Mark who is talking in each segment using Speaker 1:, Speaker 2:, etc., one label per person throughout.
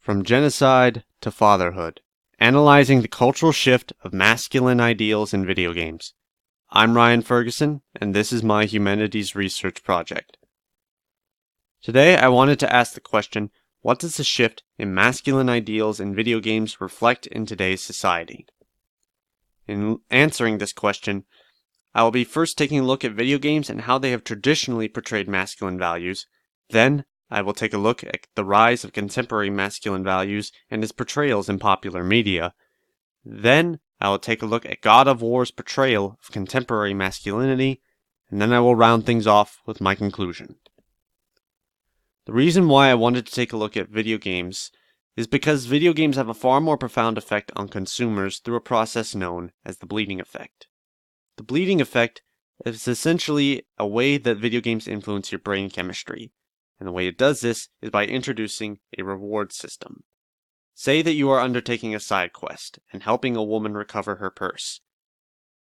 Speaker 1: From Genocide to Fatherhood, Analyzing the Cultural Shift of Masculine Ideals in Video Games. I'm Ryan Ferguson, and this is my Humanities research project. Today I wanted to ask the question, what does the shift in masculine ideals in video games reflect in today's society? In answering this question, I will be first taking a look at video games and how they have traditionally portrayed masculine values. Then, I will take a look at the rise of contemporary masculine values and its portrayals in popular media. Then, I will take a look at God of War's portrayal of contemporary masculinity, and then I will round things off with my conclusion. The reason why I wanted to take a look at video games is because video games have a far more profound effect on consumers through a process known as the bleeding effect. The bleeding effect is essentially a way that video games influence your brain chemistry, and the way it does this is by introducing a reward system. Say that you are undertaking a side quest and helping a woman recover her purse.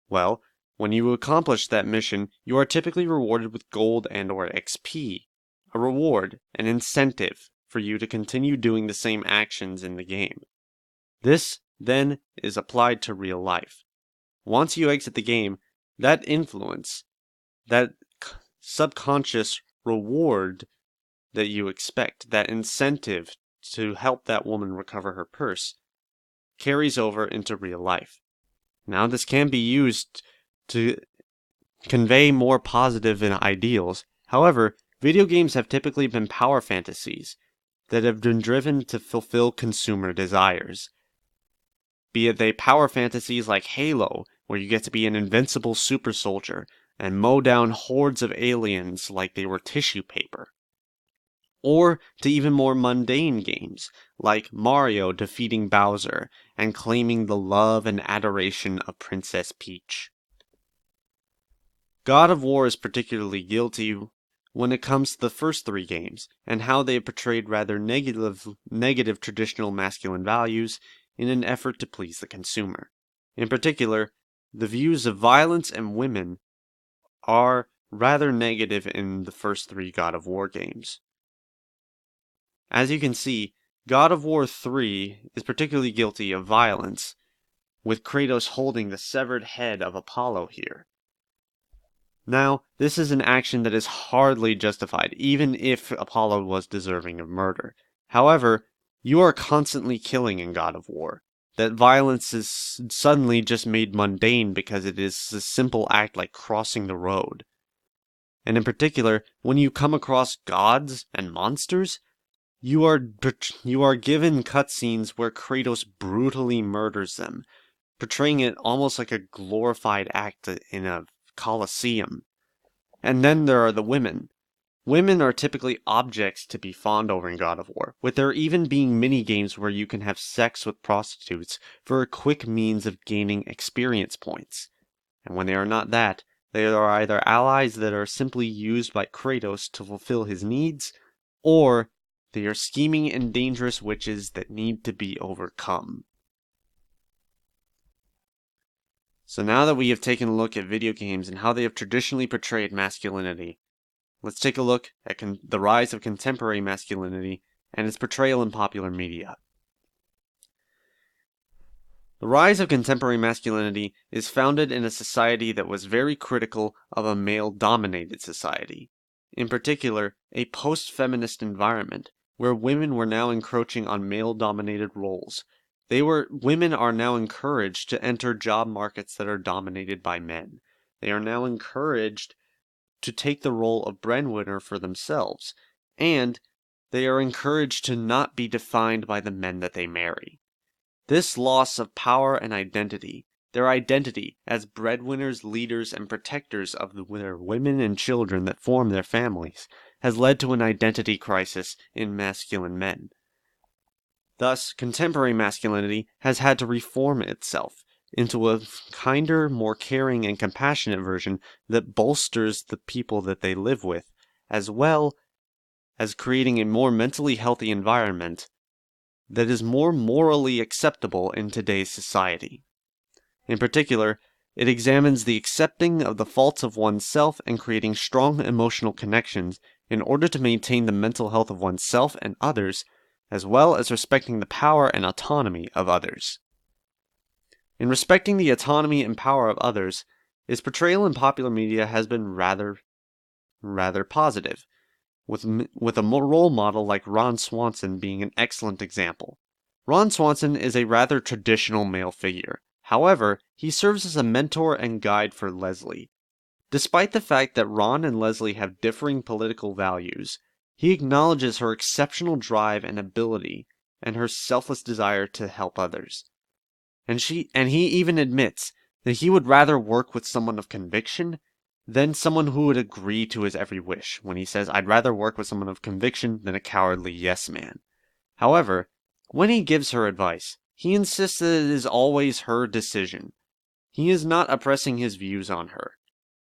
Speaker 1: Well, when you accomplish that mission, you are typically rewarded with gold and/or XP, a reward, an incentive for you to continue doing the same actions in the game. This, then, is applied to real life. Once you exit the game, that influence, that subconscious reward that you expect, that incentive to help that woman recover her purse, carries over into real life. Now, this can be used to convey more positive ideals. However, video games have typically been power fantasies that have been driven to fulfill consumer desires. Be it they power fantasies like Halo, where you get to be an invincible super soldier and mow down hordes of aliens like they were tissue paper. Or to even more mundane games, like Mario defeating Bowser and claiming the love and adoration of Princess Peach. God of War is particularly guilty when it comes to the first three games, and how they have portrayed rather negative traditional masculine values in an effort to please the consumer. In particular, the views of violence and women are rather negative in the first three God of War games. As you can see, God of War 3 is particularly guilty of violence, with Kratos holding the severed head of Apollo here. Now, this is an action that is hardly justified, even if Apollo was deserving of murder. However, you are constantly killing in God of War. That violence is suddenly just made mundane because it is a simple act like crossing the road. And in particular, when you come across gods and monsters, you are given cutscenes where Kratos brutally murders them, portraying it almost like a glorified act in a Colosseum. And then there are the women. Women are typically objects to be fawned over in God of War, with there even being mini-games where you can have sex with prostitutes for a quick means of gaining experience points. And when they are not that, they are either allies that are simply used by Kratos to fulfill his needs, or they are scheming and dangerous witches that need to be overcome. So now that we have taken a look at video games and how they have traditionally portrayed masculinity, let's take a look at the rise of contemporary masculinity and its portrayal in popular media. The rise of contemporary masculinity is founded in a society that was very critical of a male-dominated society. In particular, a post-feminist environment, where women were now encroaching on male-dominated roles. Women are now encouraged to enter job markets that are dominated by men. They are now encouraged to take the role of breadwinner for themselves, and they are encouraged to not be defined by the men that they marry. This loss of power and identity, their identity as breadwinners, leaders, and protectors of their women and children that form their families, has led to an identity crisis in masculine men. Thus, contemporary masculinity has had to reform itself into a kinder, more caring, and compassionate version that bolsters the people that they live with, as well as creating a more mentally healthy environment that is more morally acceptable in today's society. In particular, it examines the accepting of the faults of oneself and creating strong emotional connections in order to maintain the mental health of oneself and others, as well as respecting the power and autonomy of others. In respecting the autonomy and power of others, his portrayal in popular media has been rather positive, with a role model like Ron Swanson being an excellent example. Ron Swanson is a rather traditional male figure. However, he serves as a mentor and guide for Leslie. Despite the fact that Ron and Leslie have differing political values, he acknowledges her exceptional drive and ability and her selfless desire to help others. And he even admits that he would rather work with someone of conviction than someone who would agree to his every wish, when he says, "I'd rather work with someone of conviction than a cowardly yes man." However, when he gives her advice, he insists that it is always her decision. He is not oppressing his views on her.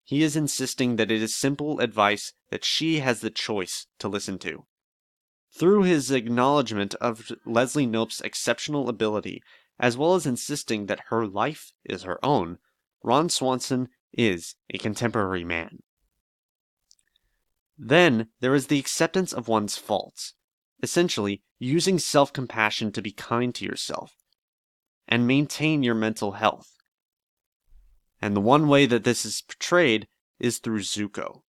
Speaker 1: He is insisting that it is simple advice that she has the choice to listen to. Through his acknowledgement of Leslie Knope's exceptional ability, as well as insisting that her life is her own, Ron Swanson is a contemporary man. Then there is the acceptance of one's faults, essentially using self-compassion to be kind to yourself and maintain your mental health. And the one way that this is portrayed is through Zuko.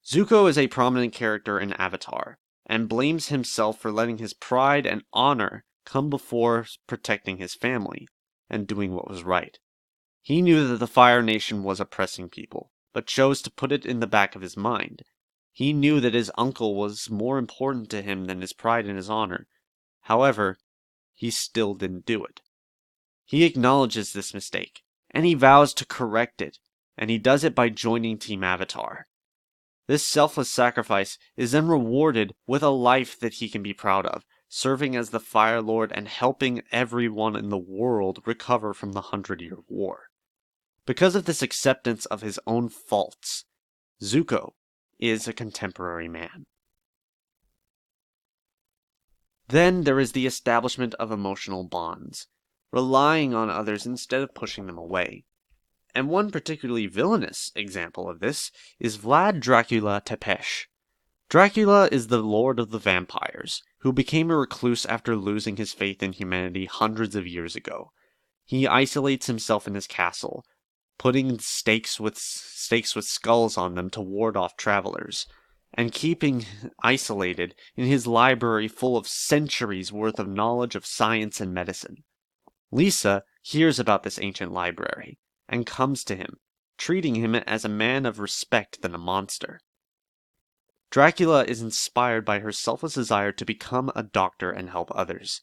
Speaker 1: Zuko is a prominent character in Avatar, and blames himself for letting his pride and honor come before protecting his family and doing what was right. He knew that the Fire Nation was oppressing people, but chose to put it in the back of his mind. He knew that his uncle was more important to him than his pride and his honor. However, he still didn't do it. He acknowledges this mistake, and he vows to correct it, and he does it by joining Team Avatar. This selfless sacrifice is then rewarded with a life that he can be proud of, serving as the Fire Lord and helping everyone in the world recover from the 100-Year War. Because of this acceptance of his own faults, Zuko is a contemporary man. Then there is the establishment of emotional bonds, relying on others instead of pushing them away. And one particularly villainous example of this is Vlad Dracula Tepesh. Dracula is the lord of the vampires, who became a recluse after losing his faith in humanity hundreds of years ago. He isolates himself in his castle, putting stakes with skulls on them to ward off travelers, and keeping isolated in his library full of centuries worth of knowledge of science and medicine. Lisa hears about this ancient library, and comes to him, treating him as a man of respect than a monster. Dracula is inspired by her selfless desire to become a doctor and help others,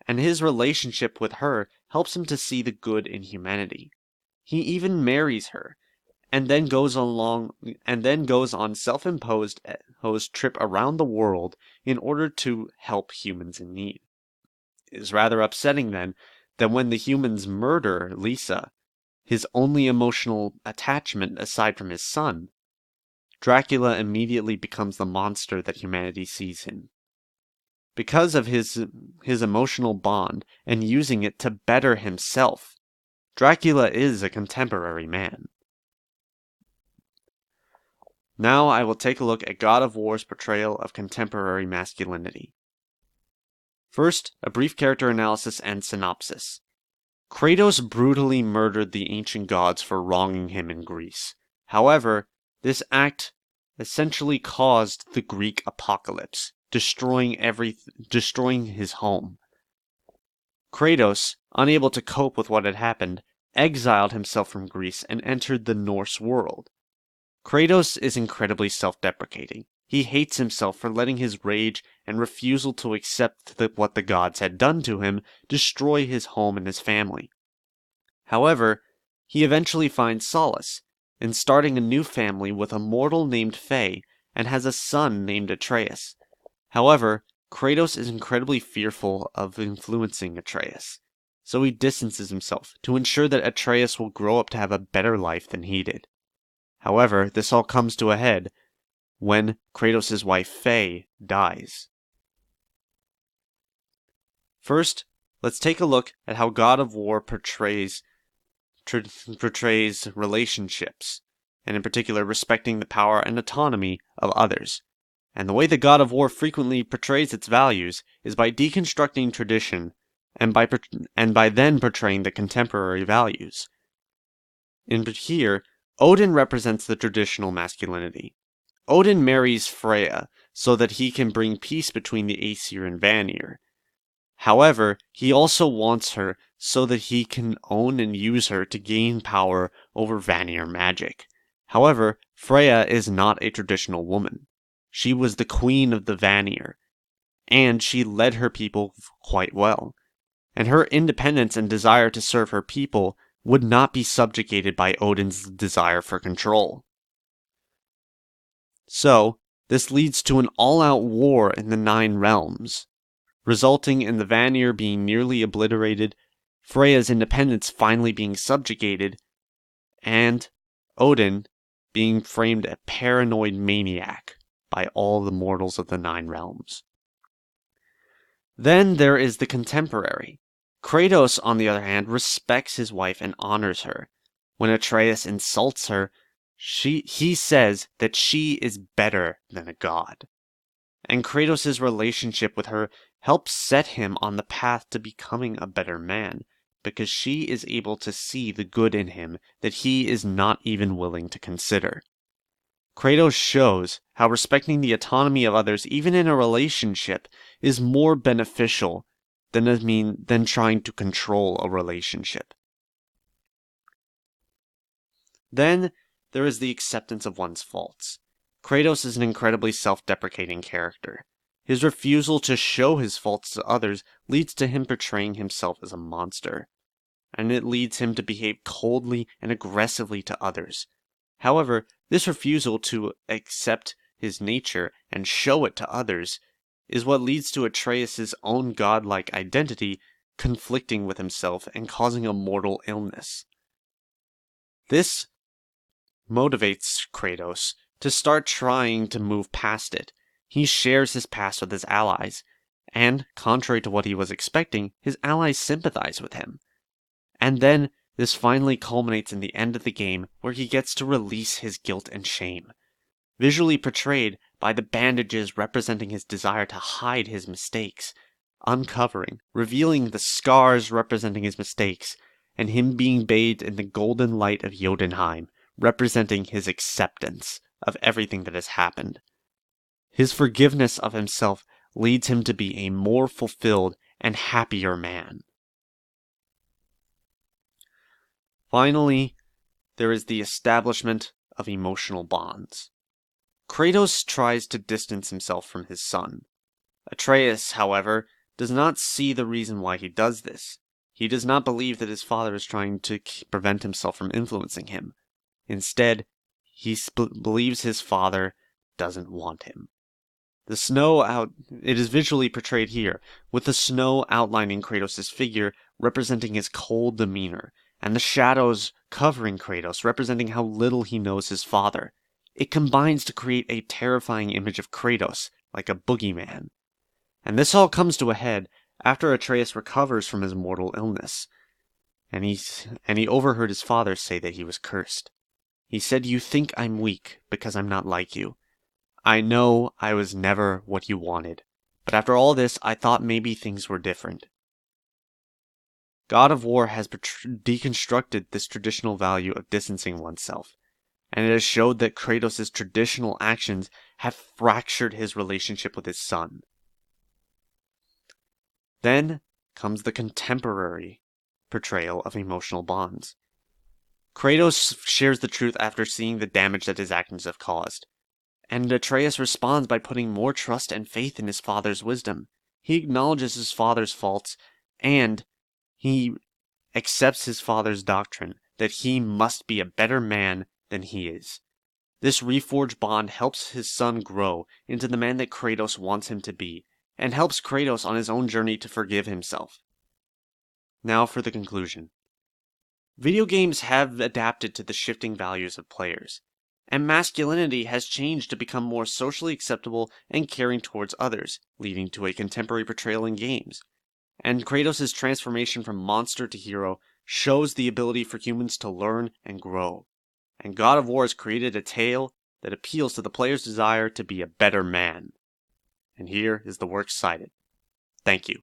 Speaker 1: and his relationship with her helps him to see the good in humanity. He even marries her, and then goes on self-imposed trip around the world in order to help humans in need. It is rather upsetting then that when the humans murder Lisa, his only emotional attachment aside from his son, Dracula immediately becomes the monster that humanity sees him. Because of his emotional bond and using it to better himself, Dracula is a contemporary man. Now I will take a look at God of War's portrayal of contemporary masculinity. First, a brief character analysis and synopsis. Kratos brutally murdered the ancient gods for wronging him in Greece. However, this act essentially caused the Greek apocalypse, destroying his home. Kratos, unable to cope with what had happened, exiled himself from Greece and entered the Norse world. Kratos is incredibly self-deprecating. He hates himself for letting his rage and refusal to accept what the gods had done to him destroy his home and his family. However, he eventually finds solace in starting a new family with a mortal named Faye and has a son named Atreus. However, Kratos is incredibly fearful of influencing Atreus, so he distances himself to ensure that Atreus will grow up to have a better life than he did. However, this all comes to a head when Kratos' wife Faye dies. First, let's take a look at how God of War portrays relationships, and in particular respecting the power and autonomy of others. And the way the God of War frequently portrays its values is by deconstructing tradition and by then portraying the contemporary values. In here, Odin represents the traditional masculinity. Odin marries Freya so that he can bring peace between the Aesir and Vanir. However, he also wants her so that he can own and use her to gain power over Vanir magic. However, Freya is not a traditional woman. She was the queen of the Vanir, and she led her people quite well. And her independence and desire to serve her people would not be subjugated by Odin's desire for control. So, this leads to an all-out war in the Nine Realms, resulting in the Vanir being nearly obliterated, Freya's independence finally being subjugated, and Odin being framed a paranoid maniac by all the mortals of the Nine Realms. Then there is the contemporary. Kratos, on the other hand, respects his wife and honors her. When Atreus insults her, he says that she is better than a god. And Kratos' relationship with her helps set him on the path to becoming a better man, because she is able to see the good in him that he is not even willing to consider. Kratos shows how respecting the autonomy of others, even in a relationship, is more beneficial than trying to control a relationship. Then there is the acceptance of one's faults. Kratos is an incredibly self-deprecating character. His refusal to show his faults to others leads to him portraying himself as a monster, and it leads him to behave coldly and aggressively to others. However, this refusal to accept his nature and show it to others is what leads to Atreus' own godlike identity conflicting with himself and causing a mortal illness. This motivates Kratos to start trying to move past it. He shares his past with his allies, and, contrary to what he was expecting, his allies sympathize with him. And then, this finally culminates in the end of the game, where he gets to release his guilt and shame, visually portrayed by the bandages representing his desire to hide his mistakes, uncovering, revealing the scars representing his mistakes, and him being bathed in the golden light of Jotunheim, representing his acceptance of everything that has happened. His forgiveness of himself leads him to be a more fulfilled and happier man. Finally, there is the establishment of emotional bonds. Kratos tries to distance himself from his son. Atreus, however, does not see the reason why he does this. He does not believe that his father is trying to prevent himself from influencing him. Instead, he believes his father doesn't want him. It is visually portrayed here, with the snow outlining Kratos' figure, representing his cold demeanor, and the shadows covering Kratos, representing how little he knows his father. It combines to create a terrifying image of Kratos, like a boogeyman. And this all comes to a head after Atreus recovers from his mortal illness, and he overheard his father say that he was cursed. He said, "You think I'm weak because I'm not like you. I know I was never what you wanted, but after all this, I thought maybe things were different." God of War has deconstructed this traditional value of distancing oneself, and it has showed that Kratos' traditional actions have fractured his relationship with his son. Then comes the contemporary portrayal of emotional bonds. Kratos shares the truth after seeing the damage that his actions have caused, and Atreus responds by putting more trust and faith in his father's wisdom. He acknowledges his father's faults, and he accepts his father's doctrine that he must be a better man than he is. This reforged bond helps his son grow into the man that Kratos wants him to be, and helps Kratos on his own journey to forgive himself. Now for the conclusion. Video games have adapted to the shifting values of players, and masculinity has changed to become more socially acceptable and caring towards others, leading to a contemporary portrayal in games. And Kratos' transformation from monster to hero shows the ability for humans to learn and grow. And God of War has created a tale that appeals to the player's desire to be a better man. And here is the work cited. Thank you.